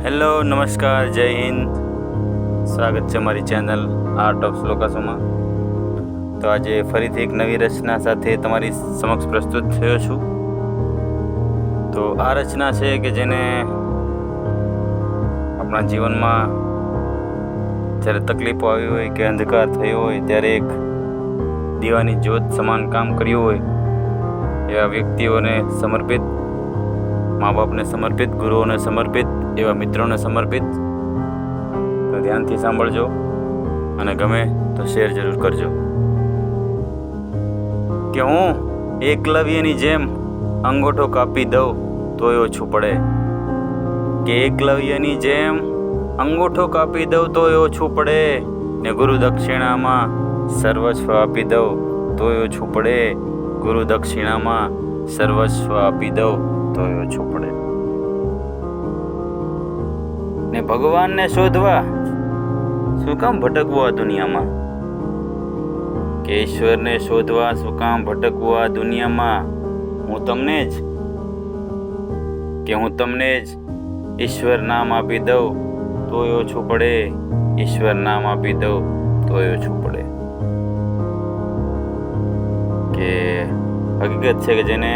Hello, નમસ્કાર, જય હિન્દ. સ્વાગત છે મારી ચેનલ આર્ટ ઓફ શ્લોકાસોમાં. તો આજે ફરીથી એક નવી રચના સાથે તમારી સમક્ષ પ્રસ્તુત થયો છું. તો આ રચના છે કે જેને આપણા જીવનમાં જ્યારે તકલીફો આવી હોય કે અંધકાર થયો હોય ત્યારે એક દીવાની જ્યોત સમાન કામ કર્યું હોય એવા વ્યક્તિઓને સમર્પિત, મા બાપને સમર્પિત, ગુરુઓને સમર્પિત, એવા મિત્રોને સમર્પિત. તો ધ્યાનથી સાંભળજો અને ગમે તો શેર જરૂર કરજો. કે હું એકલવ્યની જેમ અંગૂઠો કાપી દઉં તોય ઓછું પડે. કે એકલવ્યની જેમ અંગૂઠો કાપી દઉં તોય ઓછું પડે, ને ગુરુ દક્ષિણામાં સર્વસ્વ આપી દઉં તોય ઓછું પડે. ગુરુ દક્ષિણામાં સર્વસ્વ આપી દઉં તોય ઓછું પડે. ને ભગવાનને શોધવા શું કામ ભટકવું આ દુનિયામાં? કે ઈશ્વરને શોધવા શું કામ ભટકવું આ દુનિયામાં? હું તમને જ ઈશ્વર નામ આપી દઉં તોય ઓછું પડે. ઈશ્વર નામ આપી દઉં તોય ઓછું પડે. કે હકીકત છે કે જેને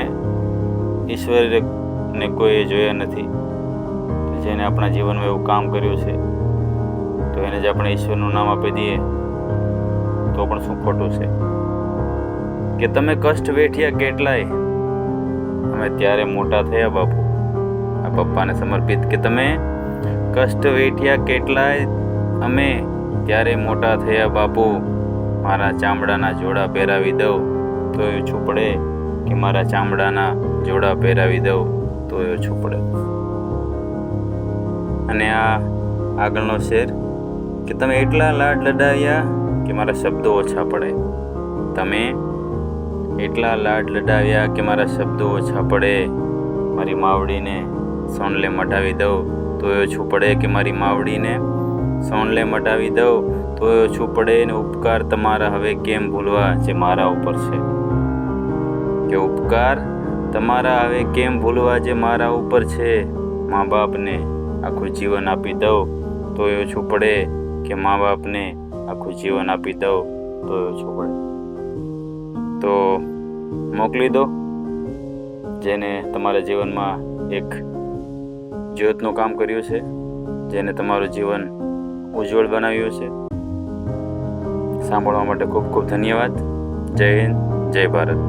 ઈશ્વરને કોઈ જોયા નથી, જેને આપણા જીવનમાં એવું કામ કર્યું છે, તો એને જ આપણે ઈશ્વરનું નામ આપી દઈએ તો પણ શું ખોટું છે? કે તમે કષ્ટ વેઠ્યા કેટલાય, અમે ત્યારે મોટા થયા બાપુ. આ પપ્પાને સમર્પિત. કે તમે કષ્ટ વેઠ્યા કેટલાય, અમે ત્યારે મોટા થયા બાપુ. મારા ચામડાના જોડા પહેરાવી દઉં તોય ઓછું પડે. કે મારા ચામડાના જોડા પહેરાવી દઉં તોય ઓછું પડે. અને આ આગળનો શેર કે તમે એટલા લાડ લડાવ્યા કે મારા શબ્દો ઓછા પડે. તમે એટલા લાડ લડાવ્યા કે મારા શબ્દો ઓછા પડે. મારી માવડીને સોનલે મટાવી દઉં તોય ઓછું પડે. કે મારી માવડીને સોનલે મટાવી દઉં તોય ઓછું પડે. ને ઉપકાર તમારા હવે કેમ ભૂલવા જે મારા ઉપર છે? કે ઉપકાર તમારા હવે કેમ ભૂલવા જે મારા ઉપર છે? મા બાપને આખું જીવન આપી દઉં તોય ઓછું પડે. કે મા બાપને આખું જીવન આપી દઉં તોય ઓછું પડે. તો મોકલી દો જેને તમારા જીવનમાં એક જ્યોતનું કામ કર્યું છે, જેને તમારું જીવન ઉજ્જવળ બનાવ્યું છે. સાંભળવા માટે ખૂબ ખૂબ ધન્યવાદ. જય હિન્દ, જય ભારત.